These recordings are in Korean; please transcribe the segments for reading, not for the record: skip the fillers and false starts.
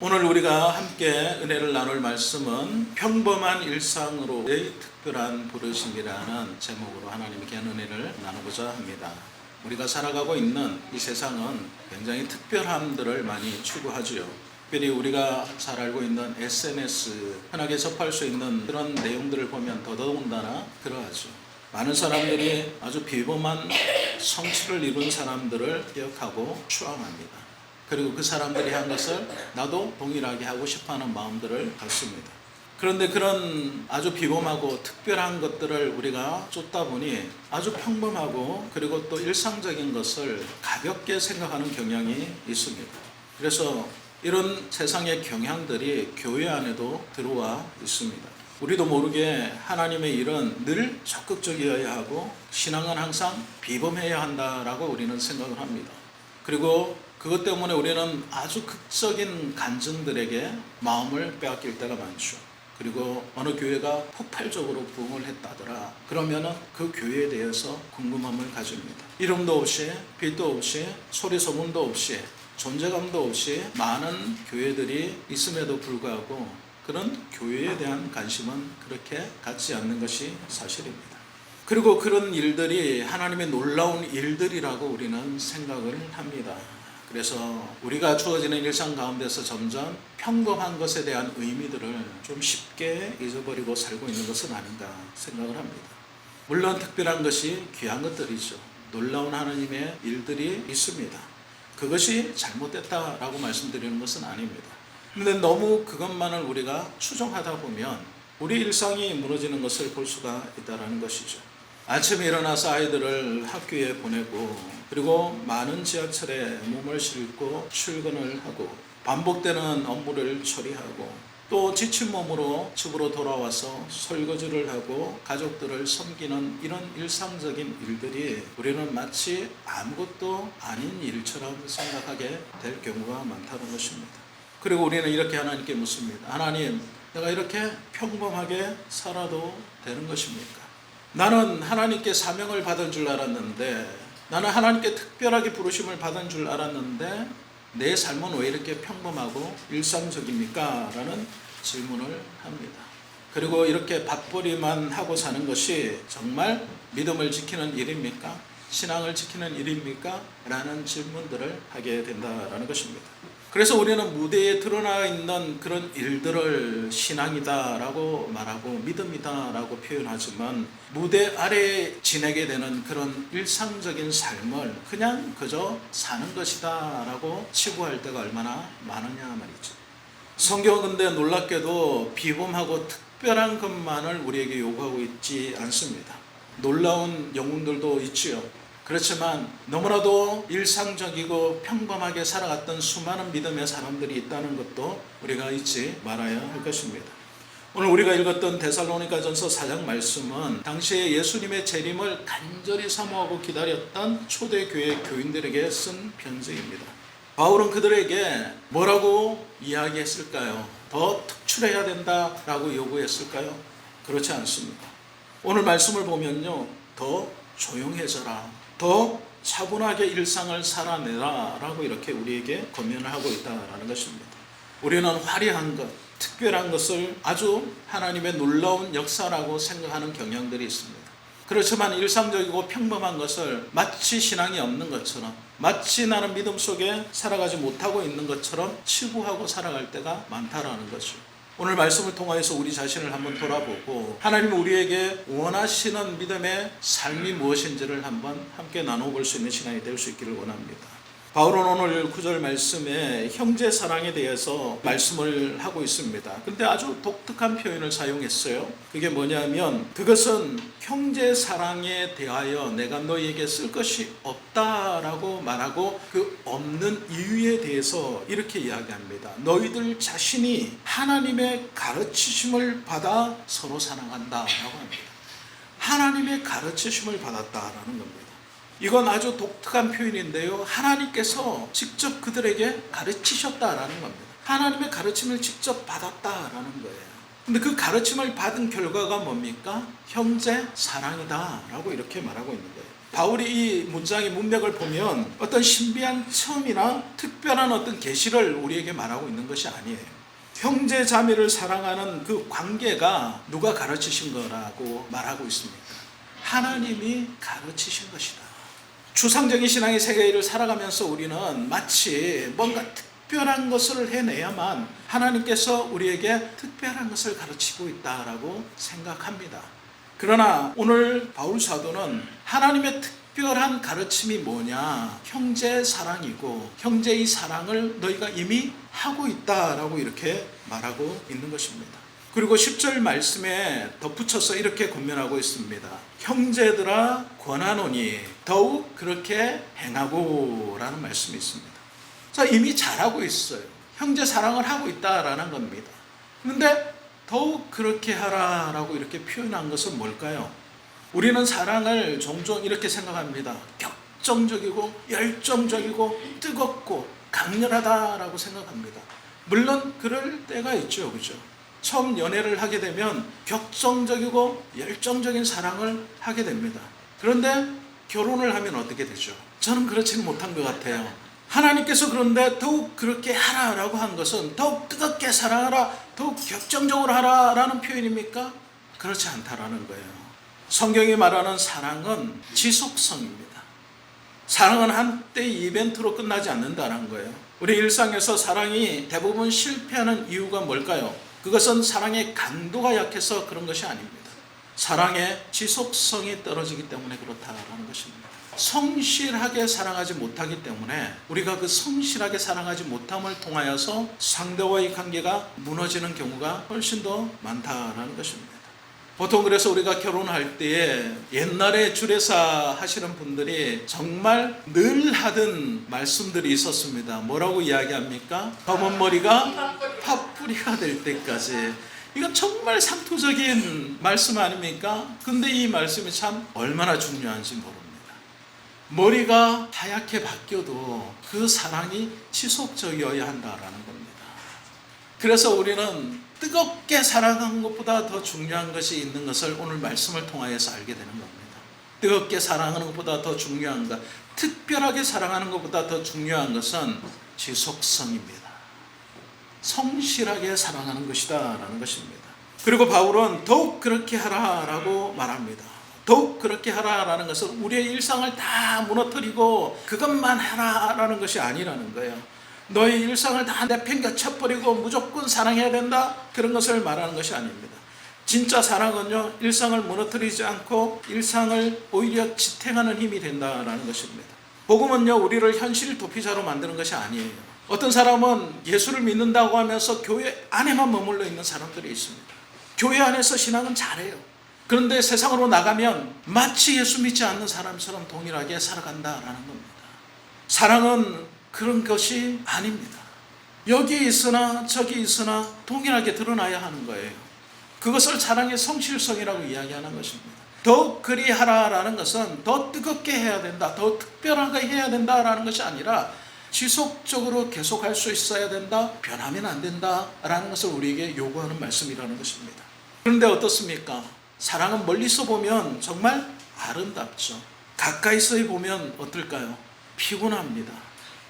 오늘 우리가 함께 은혜를 나눌 말씀은 평범한 일상으로의 특별한 부르심이라는 제목으로 하나님께 은혜를 나누고자 합니다. 우리가 살아가고 있는 이 세상은 굉장히 특별함들을 많이 추구하지요. 특별히 우리가 잘 알고 있는 SNS, 흔하게 접할 수 있는 그런 내용들을 보면 더더군다나 그러하죠. 많은 사람들이 아주 비범한 성취를 이룬 사람들을 기억하고 추앙합니다. 그리고 그 사람들이 한 것을 나도 동일하게 하고 싶어하는 마음들을 갖습니다. 그런데 그런 아주 비범하고 특별한 것들을 우리가 쫓다 보니 아주 평범하고 그리고 또 일상적인 것을 가볍게 생각하는 경향이 있습니다. 그래서 이런 세상의 경향들이 교회 안에도 들어와 있습니다. 우리도 모르게 하나님의 일은 늘 적극적이어야 하고 신앙은 항상 비범해야 한다라고 우리는 생각을 합니다. 그리고 그것 때문에 우리는 아주 극적인 간증들에게 마음을 빼앗길 때가 많죠. 그리고 어느 교회가 폭발적으로 부흥을 했다더라. 그러면은 그 교회에 대해서 궁금함을 가집니다. 이름도 없이, 빛도 없이, 소리 소문도 없이, 존재감도 없이 많은 교회들이 있음에도 불구하고 그런 교회에 대한 관심은 그렇게 갖지 않는 것이 사실입니다. 그리고 그런 일들이 하나님의 놀라운 일들이라고 우리는 생각을 합니다. 그래서 우리가 주어지는 일상 가운데서 점점 평범한 것에 대한 의미들을 좀 쉽게 잊어버리고 살고 있는 것은 아닌가 생각을 합니다. 물론 특별한 것이 귀한 것들이죠. 놀라운 하나님의 일들이 있습니다. 그것이 잘못됐다라고 말씀드리는 것은 아닙니다. 그런데 너무 그것만을 우리가 추종하다 보면 우리 일상이 무너지는 것을 볼 수가 있다는 것이죠. 아침에 일어나서 아이들을 학교에 보내고 그리고 많은 지하철에 몸을 싣고 출근을 하고 반복되는 업무를 처리하고 또 지친 몸으로 집으로 돌아와서 설거지를 하고 가족들을 섬기는 이런 일상적인 일들이 우리는 마치 아무것도 아닌 일처럼 생각하게 될 경우가 많다는 것입니다. 그리고 우리는 이렇게 하나님께 묻습니다. 하나님, 내가 이렇게 평범하게 살아도 되는 것입니까? 나는 하나님께 사명을 받은 줄 알았는데, 나는 하나님께 특별하게 부르심을 받은 줄 알았는데 내 삶은 왜 이렇게 평범하고 일상적입니까? 라는 질문을 합니다. 그리고 이렇게 밥벌이만 하고 사는 것이 정말 믿음을 지키는 일입니까? 신앙을 지키는 일입니까? 라는 질문들을 하게 된다는 것입니다. 그래서 우리는 무대에 드러나 있는 그런 일들을 신앙이다라고 말하고 믿음이다라고 표현하지만 무대 아래에 지내게 되는 그런 일상적인 삶을 그냥 그저 사는 것이다라고 치부할 때가 얼마나 많으냐 말이죠. 성경은 근데 놀랍게도 비범하고 특별한 것만을 우리에게 요구하고 있지 않습니다. 놀라운 영웅들도 있지요. 그렇지만 너무나도 일상적이고 평범하게 살아갔던 수많은 믿음의 사람들이 있다는 것도 우리가 잊지 말아야 할 것입니다. 오늘 우리가 읽었던 데살로니가전서 4장 말씀은 당시에 예수님의 재림을 간절히 사모하고 기다렸던 초대교회 교인들에게 쓴 편지입니다. 바울은 그들에게 뭐라고 이야기했을까요? 더 특출해야 된다라고 요구했을까요? 그렇지 않습니다. 오늘 말씀을 보면요, 더 조용해져라, 더 차분하게 일상을 살아내라 라고 이렇게 우리에게 권면을 하고 있다는 것입니다. 우리는 화려한 것, 특별한 것을 아주 하나님의 놀라운 역사라고 생각하는 경향들이 있습니다. 그렇지만 일상적이고 평범한 것을 마치 신앙이 없는 것처럼, 마치 나는 믿음 속에 살아가지 못하고 있는 것처럼 치부하고 살아갈 때가 많다라는 거죠. 오늘 말씀을 통하여서 우리 자신을 한번 돌아보고 하나님이 우리에게 원하시는 믿음의 삶이 무엇인지를 한번 함께 나눠볼 수 있는 시간이 될 수 있기를 원합니다. 바울은 오늘 9절 말씀에 형제 사랑에 대해서 말씀을 하고 있습니다. 근데 아주 독특한 표현을 사용했어요. 그게 뭐냐면 그것은 형제 사랑에 대하여 내가 너희에게 쓸 것이 없다라고 말하고 그 없는 이유에 대해서 이렇게 이야기합니다. 너희들 자신이 하나님의 가르치심을 받아 서로 사랑한다라고 합니다. 하나님의 가르치심을 받았다라는 겁니다. 이건 아주 독특한 표현인데요. 하나님께서 직접 그들에게 가르치셨다라는 겁니다. 하나님의 가르침을 직접 받았다라는 거예요. 근데 그 가르침을 받은 결과가 뭡니까? 형제 사랑이다라고 이렇게 말하고 있는 거예요. 바울이 이 문장의 문맥을 보면 어떤 신비한 처음이나 특별한 어떤 계시를 우리에게 말하고 있는 것이 아니에요. 형제 자매를 사랑하는 그 관계가 누가 가르치신 거라고 말하고 있습니까? 하나님이 가르치신 것이다. 추상적인 신앙의 세계를 살아가면서 우리는 마치 뭔가 특별한 것을 해내야만 하나님께서 우리에게 특별한 것을 가르치고 있다라고 생각합니다. 그러나 오늘 바울 사도는 하나님의 특별한 가르침이 뭐냐? 형제 사랑이고 형제의 사랑을 너희가 이미 하고 있다라고 이렇게 말하고 있는 것입니다. 그리고 10절 말씀에 덧붙여서 이렇게 권면하고 있습니다. 형제들아 권하노니 더욱 그렇게 행하고 라는 말씀이 있습니다. 자, 이미 잘하고 있어요. 형제 사랑을 하고 있다라는 겁니다. 그런데 더욱 그렇게 하라라고 이렇게 표현한 것은 뭘까요? 우리는 사랑을 종종 이렇게 생각합니다. 격정적이고 열정적이고 뜨겁고 강렬하다라고 생각합니다. 물론 그럴 때가 있죠, 그죠? 처음 연애를 하게 되면 격정적이고 열정적인 사랑을 하게 됩니다. 그런데 결혼을 하면 어떻게 되죠? 저는 그렇지는 못한 것 같아요. 하나님께서 그런데 더욱 그렇게 하라라고 한 것은 더욱 뜨겁게 사랑하라, 더욱 격정적으로 하라라는 표현입니까? 그렇지 않다라는 거예요. 성경이 말하는 사랑은 지속성입니다. 사랑은 한때의 이벤트로 끝나지 않는다는 거예요. 우리 일상에서 사랑이 대부분 실패하는 이유가 뭘까요? 그것은 사랑의 강도가 약해서 그런 것이 아닙니다. 사랑의 지속성이 떨어지기 때문에 그렇다라는 것입니다. 성실하게 사랑하지 못하기 때문에 우리가 그 성실하게 사랑하지 못함을 통하여서 상대와의 관계가 무너지는 경우가 훨씬 더 많다라는 것입니다. 보통 그래서 우리가 결혼할 때에 옛날에 주례사 하시는 분들이 정말 늘 하던 말씀들이 있었습니다. 뭐라고 이야기합니까? 검은 머리가 팥뿌리가 될 때까지. 이건 정말 상투적인 말씀 아닙니까? 근데 이 말씀이 참 얼마나 중요한지 모릅니다. 머리가 하얗게 바뀌어도 그 사랑이 지속적이어야 한다라는 겁니다. 그래서 우리는 뜨겁게 사랑하는 것보다 더 중요한 것이 있는 것을 오늘 말씀을 통하여서 알게 되는 겁니다. 뜨겁게 사랑하는 것보다 더 중요한 것, 특별하게 사랑하는 것보다 더 중요한 것은 지속성입니다. 성실하게 사랑하는 것이다 라는 것입니다. 그리고 바울은 더욱 그렇게 하라라고 말합니다. 더욱 그렇게 하라라는 것은 우리의 일상을 다 무너뜨리고 그것만 하라라는 것이 아니라는 거예요. 너의 일상을 다 내팽개쳐버리고 무조건 사랑해야 된다, 그런 것을 말하는 것이 아닙니다. 진짜 사랑은요, 일상을 무너뜨리지 않고 일상을 오히려 지탱하는 힘이 된다라는 것입니다. 복음은요, 우리를 현실 도피자로 만드는 것이 아니에요. 어떤 사람은 예수를 믿는다고 하면서 교회 안에만 머물러 있는 사람들이 있습니다. 교회 안에서 신앙은 잘해요. 그런데 세상으로 나가면 마치 예수 믿지 않는 사람처럼 동일하게 살아간다라는 겁니다. 사랑은 그런 것이 아닙니다. 여기 있으나 저기 있으나 동일하게 드러나야 하는 거예요. 그것을 사랑의 성실성이라고 이야기하는 것입니다. 더욱 그리하라라는 것은 더 뜨겁게 해야 된다, 더 특별하게 해야 된다라는 것이 아니라 지속적으로 계속할 수 있어야 된다, 변하면 안 된다라는 것을 우리에게 요구하는 말씀이라는 것입니다. 그런데 어떻습니까? 사랑은 멀리서 보면 정말 아름답죠. 가까이서 보면 어떨까요? 피곤합니다.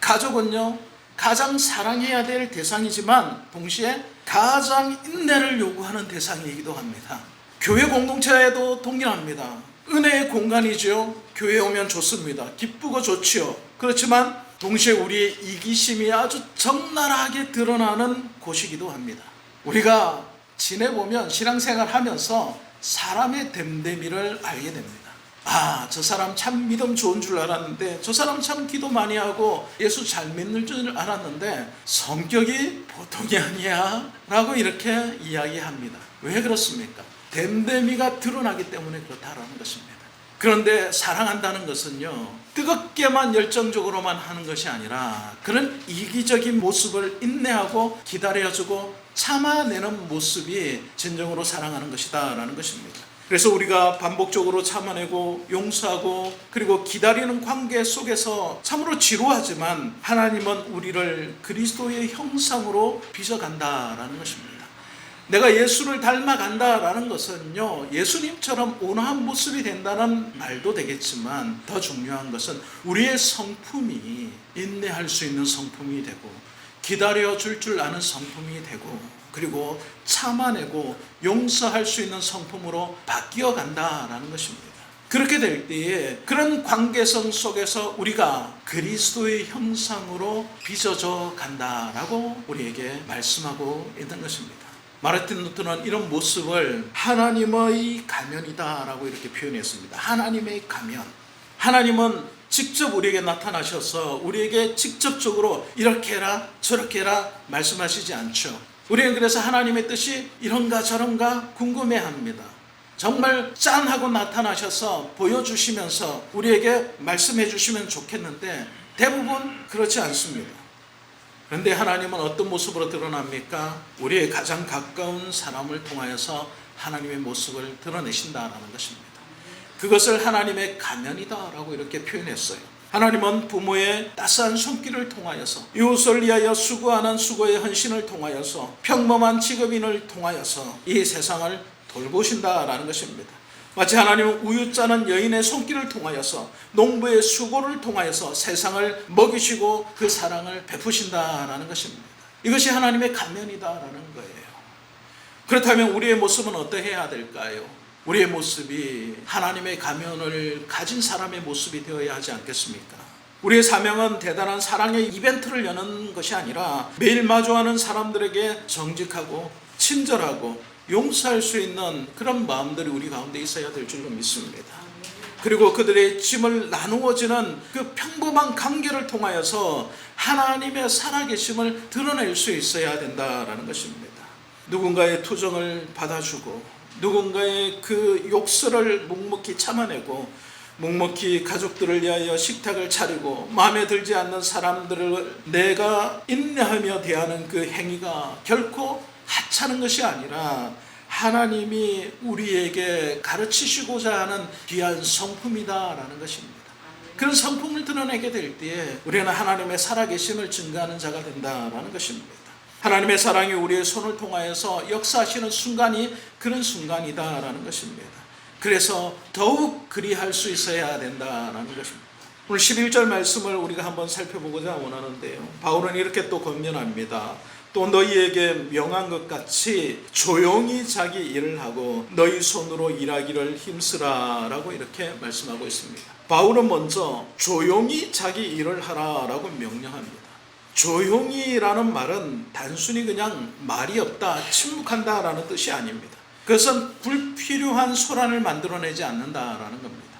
가족은요, 가장 사랑해야 될 대상이지만 동시에 가장 인내를 요구하는 대상이기도 합니다. 교회 공동체에도 동일합니다. 은혜의 공간이죠. 교회에 오면 좋습니다. 기쁘고 좋지요. 그렇지만 동시에 우리의 이기심이 아주 적나라하게 드러나는 곳이기도 합니다. 우리가 지내보면 신앙생활 하면서 사람의 됨됨이를 알게 됩니다. 아, 저 사람 참 믿음 좋은 줄 알았는데, 저 사람 참 기도 많이 하고 예수 잘 믿는 줄 알았는데 성격이 보통이 아니야 라고 이렇게 이야기합니다. 왜 그렇습니까? 됨됨이가 드러나기 때문에 그렇다라는 것입니다. 그런데 사랑한다는 것은요, 뜨겁게만 열정적으로만 하는 것이 아니라 그런 이기적인 모습을 인내하고 기다려주고 참아내는 모습이 진정으로 사랑하는 것이다 라는 것입니다. 그래서 우리가 반복적으로 참아내고 용서하고 그리고 기다리는 관계 속에서 참으로 지루하지만 하나님은 우리를 그리스도의 형상으로 빚어간다라는 것입니다. 내가 예수를 닮아간다라는 것은요, 예수님처럼 온화한 모습이 된다는 말도 되겠지만 더 중요한 것은 우리의 성품이 인내할 수 있는 성품이 되고 기다려줄 줄 아는 성품이 되고 그리고 참아내고 용서할 수 있는 성품으로 바뀌어 간다라는 것입니다. 그렇게 될 때에 그런 관계성 속에서 우리가 그리스도의 형상으로 빚어져 간다라고 우리에게 말씀하고 있는 것입니다. 마르틴 루터는 이런 모습을 하나님의 가면이다라고 이렇게 표현했습니다. 하나님의 가면. 하나님은 직접 우리에게 나타나셔서 우리에게 직접적으로 이렇게 해라 저렇게 해라 말씀하시지 않죠. 우리는 그래서 하나님의 뜻이 이런가 저런가 궁금해합니다. 정말 짠 하고 나타나셔서 보여주시면서 우리에게 말씀해 주시면 좋겠는데 대부분 그렇지 않습니다. 그런데 하나님은 어떤 모습으로 드러납니까? 우리의 가장 가까운 사람을 통하여서 하나님의 모습을 드러내신다라는 것입니다. 그것을 하나님의 가면이다라고 이렇게 표현했어요. 하나님은 부모의 따스한 손길을 통하여서 이웃을 위하여 수고하는 수고의 헌신을 통하여서 평범한 직업인을 통하여서 이 세상을 돌보신다라는 것입니다. 마치 하나님은 우유 짜는 여인의 손길을 통하여서 농부의 수고를 통하여서 세상을 먹이시고 그 사랑을 베푸신다라는 것입니다. 이것이 하나님의 가면이다라는 거예요. 그렇다면 우리의 모습은 어떠해야 될까요? 우리의 모습이 하나님의 가면을 가진 사람의 모습이 되어야 하지 않겠습니까? 우리의 사명은 대단한 사랑의 이벤트를 여는 것이 아니라 매일 마주하는 사람들에게 정직하고 친절하고 용서할 수 있는 그런 마음들이 우리 가운데 있어야 될 줄로 믿습니다. 그리고 그들의 짐을 나누어지는 그 평범한 관계를 통하여서 하나님의 살아계심을 드러낼 수 있어야 된다라는 것입니다. 누군가의 투정을 받아주고 누군가의 그 욕설을 묵묵히 참아내고 묵묵히 가족들을 위하여 식탁을 차리고 마음에 들지 않는 사람들을 내가 인내하며 대하는 그 행위가 결코 하찮은 것이 아니라 하나님이 우리에게 가르치시고자 하는 귀한 성품이다라는 것입니다. 그런 성품을 드러내게 될 때에 우리는 하나님의 살아계심을 증거하는 자가 된다라는 것입니다. 하나님의 사랑이 우리의 손을 통하여서 역사하시는 순간이 그런 순간이다라는 것입니다. 그래서 더욱 그리할 수 있어야 된다라는 것입니다. 오늘 11절 말씀을 우리가 한번 살펴보고자 원하는데요. 바울은 이렇게 또 권면합니다. 또 너희에게 명한 것 같이 조용히 자기 일을 하고 너희 손으로 일하기를 힘쓰라 라고 이렇게 말씀하고 있습니다. 바울은 먼저 조용히 자기 일을 하라 라고 명령합니다. 조용히라는 말은 단순히 그냥 말이 없다, 침묵한다 라는 뜻이 아닙니다. 그것은 불필요한 소란을 만들어내지 않는다라는 겁니다.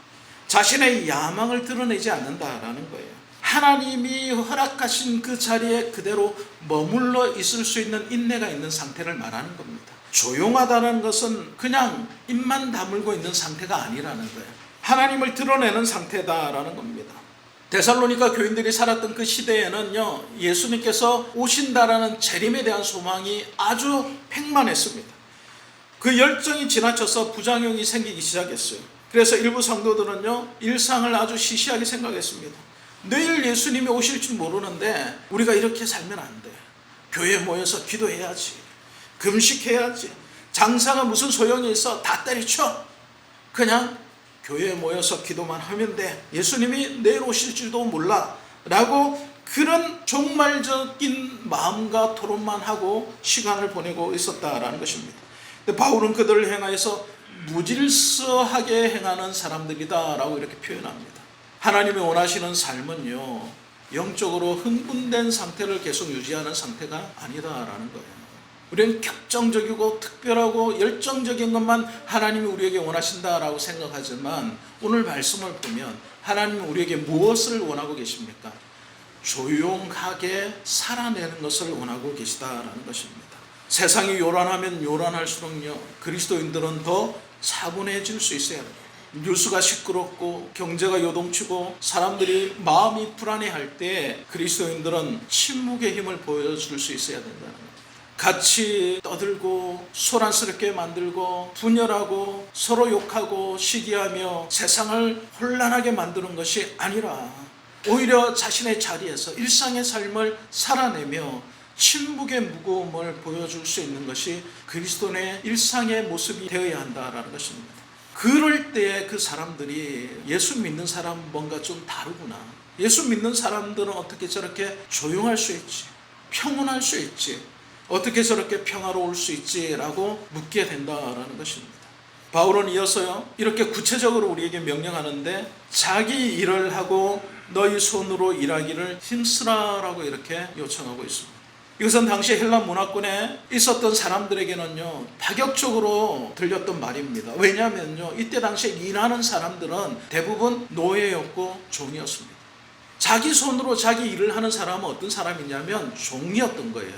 자신의 야망을 드러내지 않는다라는 거예요. 하나님이 허락하신 그 자리에 그대로 머물러 있을 수 있는 인내가 있는 상태를 말하는 겁니다. 조용하다는 것은 그냥 입만 다물고 있는 상태가 아니라는 거예요. 하나님을 드러내는 상태다라는 겁니다. 데살로니가 교인들이 살았던 그 시대에는요, 예수님께서 오신다라는 재림에 대한 소망이 아주 팽만했습니다. 그 열정이 지나쳐서 부작용이 생기기 시작했어요. 그래서 일부 성도들은요, 일상을 아주 시시하게 생각했습니다. 내일 예수님이 오실 줄 모르는데 우리가 이렇게 살면 안 돼. 교회에 모여서 기도해야지. 금식해야지. 장사가 무슨 소용이 있어. 다 때려쳐. 그냥 교회에 모여서 기도만 하면 돼. 예수님이 내일 오실 줄도 몰라. 라고 그런 종말적인 마음과 토론만 하고 시간을 보내고 있었다라는 것입니다. 근데 바울은 그들을 향하여서 무질서하게 행하는 사람들이다 라고 이렇게 표현합니다. 하나님이 원하시는 삶은요, 영적으로 흥분된 상태를 계속 유지하는 상태가 아니다라는 거예요. 우리는 격정적이고 특별하고 열정적인 것만 하나님이 우리에게 원하신다라고 생각하지만 오늘 말씀을 보면 하나님이 우리에게 무엇을 원하고 계십니까? 조용하게 살아내는 것을 원하고 계시다라는 것입니다. 세상이 요란하면 요란할수록요, 그리스도인들은 더 차분해질 수 있어야 돼요. 뉴스가 시끄럽고 경제가 요동치고 사람들이 마음이 불안해할 때 그리스도인들은 침묵의 힘을 보여줄 수 있어야 된다는 거예요. 같이 떠들고 소란스럽게 만들고 분열하고 서로 욕하고 시기하며 세상을 혼란하게 만드는 것이 아니라 오히려 자신의 자리에서 일상의 삶을 살아내며 침묵의 무거움을 보여줄 수 있는 것이 그리스도인의 일상의 모습이 되어야 한다라는 것입니다. 그럴 때에 그 사람들이 예수 믿는 사람 뭔가 좀 다르구나. 예수 믿는 사람들은 어떻게 저렇게 조용할 수 있지? 평온할 수 있지? 어떻게 저렇게 평화로울 수 있지라고 묻게 된다라는 것입니다. 바울은 이어서요 이렇게 구체적으로 우리에게 명령하는데 자기 일을 하고 너희 손으로 일하기를 힘쓰라라고 이렇게 요청하고 있습니다. 이것은 당시 헬라 문화권에 있었던 사람들에게는요 파격적으로 들렸던 말입니다. 왜냐하면요 이때 당시에 일하는 사람들은 대부분 노예였고 종이었습니다. 자기 손으로 자기 일을 하는 사람은 어떤 사람이냐면 종이었던 거예요.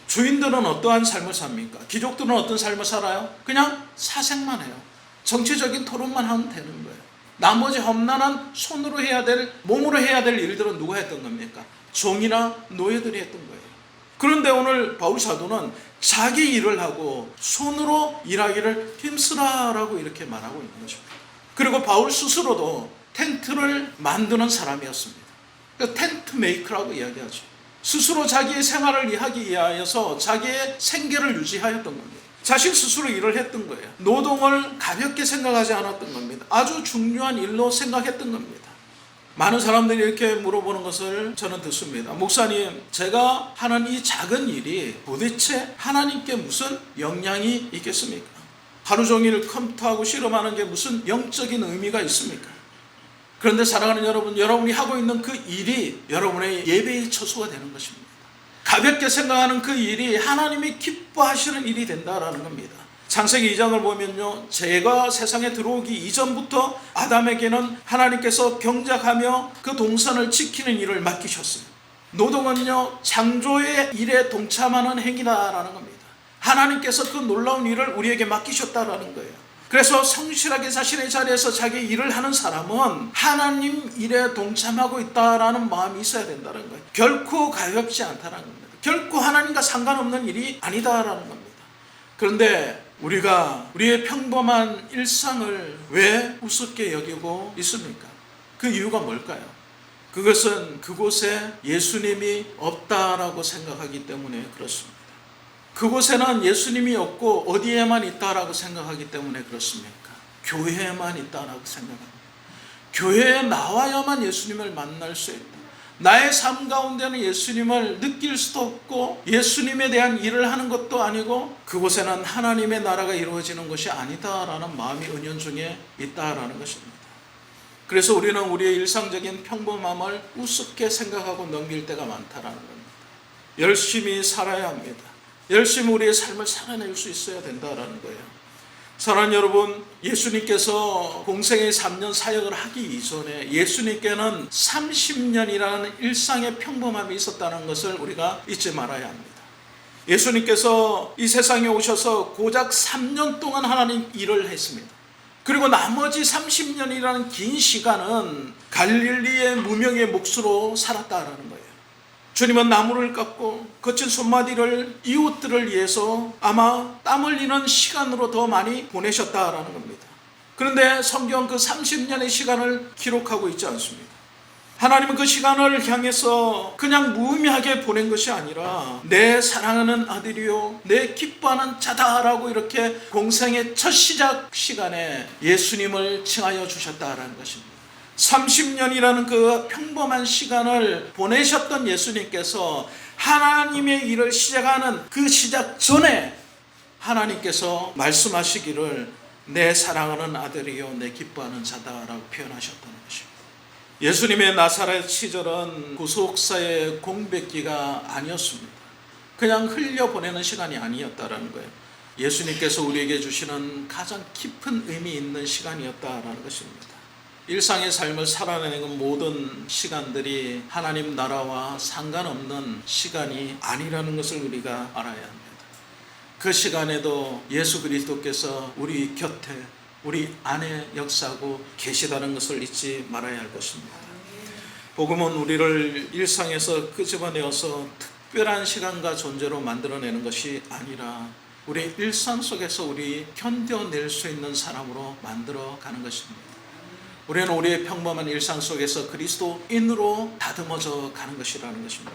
주인들은 어떠한 삶을 삽니까? 귀족들은 어떤 삶을 살아요? 그냥 사색만 해요. 정치적인 토론만 하면 되는 거예요. 나머지 험난한 손으로 해야 될, 몸으로 해야 될 일들은 누가 했던 겁니까? 종이나 노예들이 했던 거예요. 그런데 오늘 바울 사도는 자기 일을 하고 손으로 일하기를 힘쓰라라고 이렇게 말하고 있는 것입니다. 그리고 바울 스스로도 텐트를 만드는 사람이었습니다. 텐트 메이커라고 이야기하죠. 스스로 자기의 생활을 하기 위하여서 자기의 생계를 유지하였던 겁니다. 자신 스스로 일을 했던 거예요. 노동을 가볍게 생각하지 않았던 겁니다. 아주 중요한 일로 생각했던 겁니다. 많은 사람들이 이렇게 물어보는 것을 저는 듣습니다. 목사님, 제가 하는 이 작은 일이 도대체 하나님께 무슨 영향이 있겠습니까? 하루 종일 컴퓨터하고 씨름하는 게 무슨 영적인 의미가 있습니까? 그런데 사랑하는 여러분, 여러분이 하고 있는 그 일이 여러분의 예배의 처소가 되는 것입니다. 가볍게 생각하는 그 일이 하나님이 기뻐하시는 일이 된다라는 겁니다. 창세기 2장을 보면요, 죄가 세상에 들어오기 이전부터 아담에게는 하나님께서 경작하며 그 동산을 지키는 일을 맡기셨어요. 노동은요, 창조의 일에 동참하는 행위다라는 겁니다. 하나님께서 그 놀라운 일을 우리에게 맡기셨다라는 거예요. 그래서 성실하게 자신의 자리에서 자기 일을 하는 사람은 하나님 일에 동참하고 있다라는 마음이 있어야 된다는 거예요. 결코 가볍지 않다는 겁니다. 결코 하나님과 상관없는 일이 아니다라는 겁니다. 그런데 우리가 우리의 평범한 일상을 왜 우습게 여기고 있습니까? 그 이유가 뭘까요? 그것은 그곳에 예수님이 없다라고 생각하기 때문에 그렇습니다. 그곳에는 예수님이 없고 어디에만 있다라고 생각하기 때문에 그렇습니까? 교회에만 있다라고 생각합니다. 교회에 나와야만 예수님을 만날 수 있다. 나의 삶 가운데는 예수님을 느낄 수도 없고 예수님에 대한 일을 하는 것도 아니고 그곳에는 하나님의 나라가 이루어지는 것이 아니다라는 마음이 은연중에 있다라는 것입니다. 그래서 우리는 우리의 일상적인 평범함을 우습게 생각하고 넘길 때가 많다라는 겁니다. 열심히 살아야 합니다. 열심히 우리의 삶을 살아낼 수 있어야 된다라는 거예요. 사랑하는 여러분, 예수님께서 공생의 3년 사역을 하기 이전에 예수님께는 30년이라는 일상의 평범함이 있었다는 것을 우리가 잊지 말아야 합니다. 예수님께서 이 세상에 오셔서 고작 3년 동안 하나님 일을 했습니다. 그리고 나머지 30년이라는 긴 시간은 갈릴리의 무명의 몫으로 살았다라는 거예요. 주님은 나무를 깎고 거친 손마디를 이웃들을 위해서 아마 땀 흘리는 시간으로 더 많이 보내셨다라는 겁니다. 그런데 성경 그 30년의 시간을 기록하고 있지 않습니다. 하나님은 그 시간을 향해서 그냥 무의미하게 보낸 것이 아니라 내 사랑하는 아들이요 내 기뻐하는 자다라고 이렇게 공생의 첫 시작 시간에 예수님을 칭하여 주셨다라는 것입니다. 30년이라는 그 평범한 시간을 보내셨던 예수님께서 하나님의 일을 시작하는 그 시작 전에 하나님께서 말씀하시기를 내 사랑하는 아들이요 내 기뻐하는 자다라고 표현하셨다는 것입니다. 예수님의 나사렛 시절은 구속사의 공백기가 아니었습니다. 그냥 흘려보내는 시간이 아니었다라는 거예요. 예수님께서 우리에게 주시는 가장 깊은 의미 있는 시간이었다라는 것입니다. 일상의 삶을 살아내는 모든 시간들이 하나님 나라와 상관없는 시간이 아니라는 것을 우리가 알아야 합니다. 그 시간에도 예수 그리스도께서 우리 곁에 우리 안에 역사하고 계시다는 것을 잊지 말아야 할 것입니다. 복음은 우리를 일상에서 끄집어내어서 특별한 시간과 존재로 만들어내는 것이 아니라 우리 일상 속에서 우리 견뎌낼 수 있는 사람으로 만들어가는 것입니다. 우리는 우리의 평범한 일상 속에서 그리스도인으로 다듬어져 가는 것이라는 것입니다.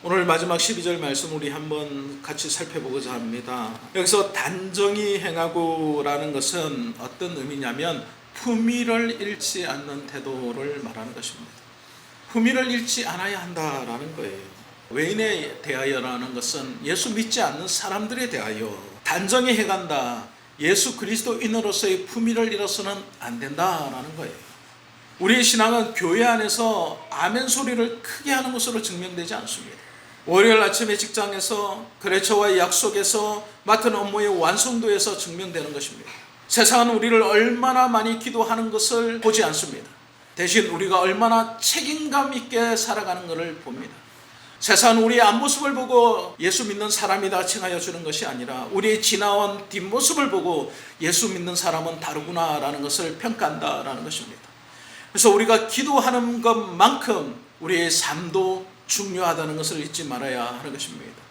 오늘 마지막 12절 말씀 우리 한번 같이 살펴보고자 합니다. 여기서 단정히 행하고라는 것은 어떤 의미냐면 품위를 잃지 않는 태도를 말하는 것입니다. 품위를 잃지 않아야 한다라는 거예요. 외인에 대하여라는 것은 예수 믿지 않는 사람들에 대하여 단정히 해간다. 예수 그리스도인으로서의 품위를 잃어서는 안 된다라는 거예요. 우리의 신앙은 교회 안에서 아멘 소리를 크게 하는 것으로 증명되지 않습니다. 월요일 아침에 직장에서 거래처와의 약속에서 맡은 업무의 완성도에서 증명되는 것입니다. 세상은 우리를 얼마나 많이 기도하는 것을 보지 않습니다. 대신 우리가 얼마나 책임감 있게 살아가는 것을 봅니다. 세상은 우리의 앞모습을 보고 예수 믿는 사람이다 칭하여 주는 것이 아니라 우리의 지나온 뒷모습을 보고 예수 믿는 사람은 다르구나라는 것을 평가한다라는 것입니다. 그래서 우리가 기도하는 것만큼 우리의 삶도 중요하다는 것을 잊지 말아야 하는 것입니다.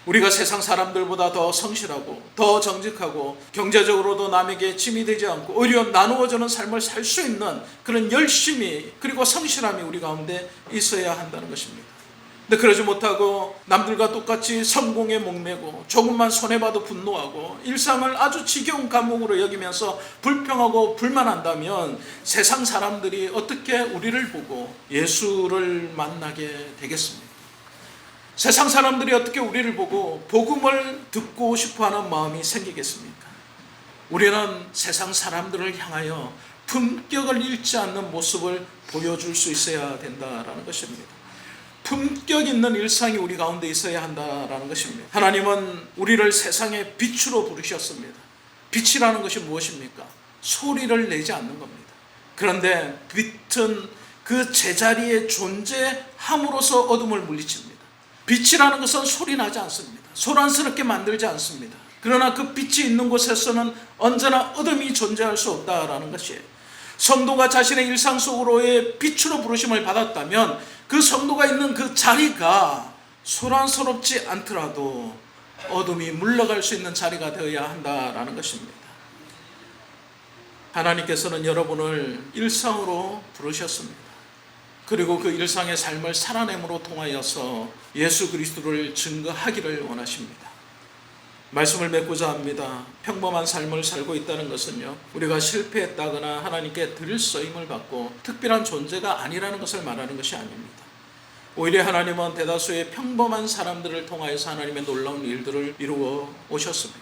우리가 세상 사람들보다 더 성실하고 더 정직하고 경제적으로도 남에게 짐이 되지 않고 오히려 나누어주는 삶을 살 수 있는 그런 열심이 그리고 성실함이 우리 가운데 있어야 한다는 것입니다. 근데 그러지 못하고 남들과 똑같이 성공에 목매고 조금만 손해봐도 분노하고 일상을 아주 지겨운 감옥으로 여기면서 불평하고 불만한다면 세상 사람들이 어떻게 우리를 보고 예수를 만나게 되겠습니까? 세상 사람들이 어떻게 우리를 보고 복음을 듣고 싶어하는 마음이 생기겠습니까? 우리는 세상 사람들을 향하여 품격을 잃지 않는 모습을 보여줄 수 있어야 된다라는 것입니다. 품격 있는 일상이 우리 가운데 있어야 한다라는 것입니다. 하나님은 우리를 세상의 빛으로 부르셨습니다. 빛이라는 것이 무엇입니까? 소리를 내지 않는 겁니다. 그런데 빛은 그 제자리에 존재함으로써 어둠을 물리칩니다. 빛이라는 것은 소리 나지 않습니다. 소란스럽게 만들지 않습니다. 그러나 그 빛이 있는 곳에서는 언제나 어둠이 존재할 수 없다라는 것이에요. 성도가 자신의 일상 속으로의 빛으로 부르심을 받았다면 그 성도가 있는 그 자리가 소란스럽지 않더라도 어둠이 물러갈 수 있는 자리가 되어야 한다라는 것입니다. 하나님께서는 여러분을 일상으로 부르셨습니다. 그리고 그 일상의 삶을 살아냄으로 통하여서 예수 그리스도를 증거하기를 원하십니다. 말씀을 맺고자 합니다. 평범한 삶을 살고 있다는 것은요, 우리가 실패했다거나 하나님께 드릴 쓰임을 받고 특별한 존재가 아니라는 것을 말하는 것이 아닙니다. 오히려 하나님은 대다수의 평범한 사람들을 통하여서 하나님의 놀라운 일들을 이루어 오셨습니다.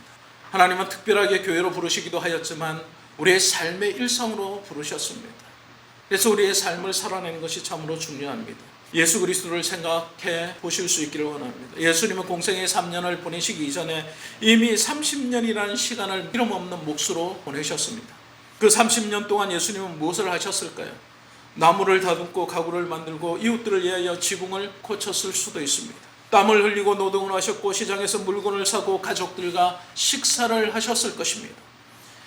하나님은 특별하게 교회로 부르시기도 하였지만 우리의 삶의 일상으로 부르셨습니다. 그래서 우리의 삶을 살아내는 것이 참으로 중요합니다. 예수 그리스도를 생각해 보실 수 있기를 원합니다. 예수님은 공생의 3년을 보내시기 이전에 이미 30년이라는 시간을 이름 없는 몫으로 보내셨습니다. 그 30년 동안 예수님은 무엇을 하셨을까요? 나무를 다듬고 가구를 만들고 이웃들을 위하여 지붕을 고쳤을 수도 있습니다. 땀을 흘리고 노동을 하셨고 시장에서 물건을 사고 가족들과 식사를 하셨을 것입니다.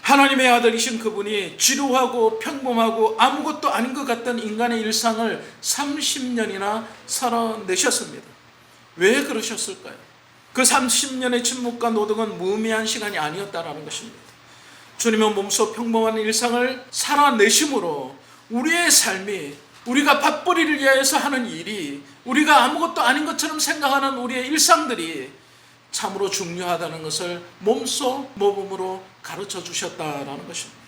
하나님의 아들이신 그분이 지루하고 평범하고 아무것도 아닌 것 같던 인간의 일상을 30년이나 살아내셨습니다. 왜 그러셨을까요? 그 30년의 침묵과 노동은 무의미한 시간이 아니었다라는 것입니다. 주님은 몸소 평범한 일상을 살아내심으로 우리의 삶이, 우리가 밥벌이를 위해서 하는 일이, 우리가 아무것도 아닌 것처럼 생각하는 우리의 일상들이 참으로 중요하다는 것을 몸소 모범으로 가르쳐 주셨다라는 것입니다.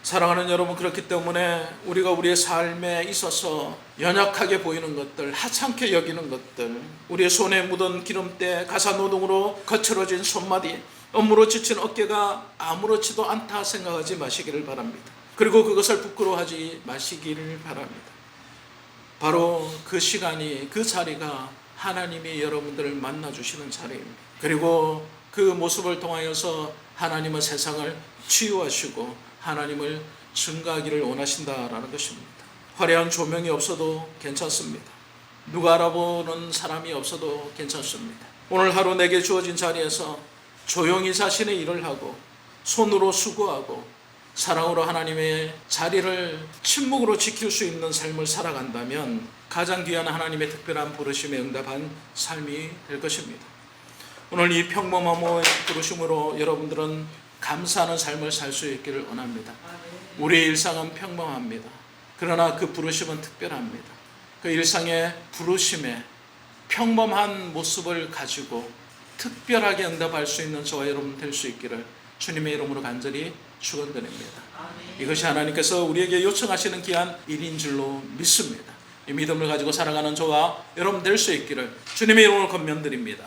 사랑하는 여러분, 그렇기 때문에 우리가 우리의 삶에 있어서 연약하게 보이는 것들, 하찮게 여기는 것들, 우리의 손에 묻은 기름때, 가사노동으로 거칠어진 손마디, 업무로 지친 어깨가 아무렇지도 않다 생각하지 마시기를 바랍니다. 그리고 그것을 부끄러워하지 마시기를 바랍니다. 바로 그 시간이, 그 자리가 하나님이 여러분들을 만나주시는 자리입니다. 그리고 그 모습을 통하여서 하나님은 세상을 치유하시고 하나님을 증거하기를 원하신다라는 것입니다. 화려한 조명이 없어도 괜찮습니다. 누가 알아보는 사람이 없어도 괜찮습니다. 오늘 하루 내게 주어진 자리에서 조용히 자신의 일을 하고 손으로 수고하고 사랑으로 하나님의 자리를 침묵으로 지킬 수 있는 삶을 살아간다면 가장 귀한 하나님의 특별한 부르심에 응답한 삶이 될 것입니다. 오늘 이 평범함의 부르심으로 여러분들은 감사하는 삶을 살 수 있기를 원합니다. 우리의 일상은 평범합니다. 그러나 그 부르심은 특별합니다. 그 일상의 부르심에 평범한 모습을 가지고 특별하게 응답할 수 있는 저와 여러분 될 수 있기를 주님의 이름으로 간절히 축원드립니다. 이것이 하나님께서 우리에게 요청하시는 귀한 일인 줄로 믿습니다. 이 믿음을 가지고 살아가는 저와 여러분 될 수 있기를 주님의 이름으로 권면드립니다.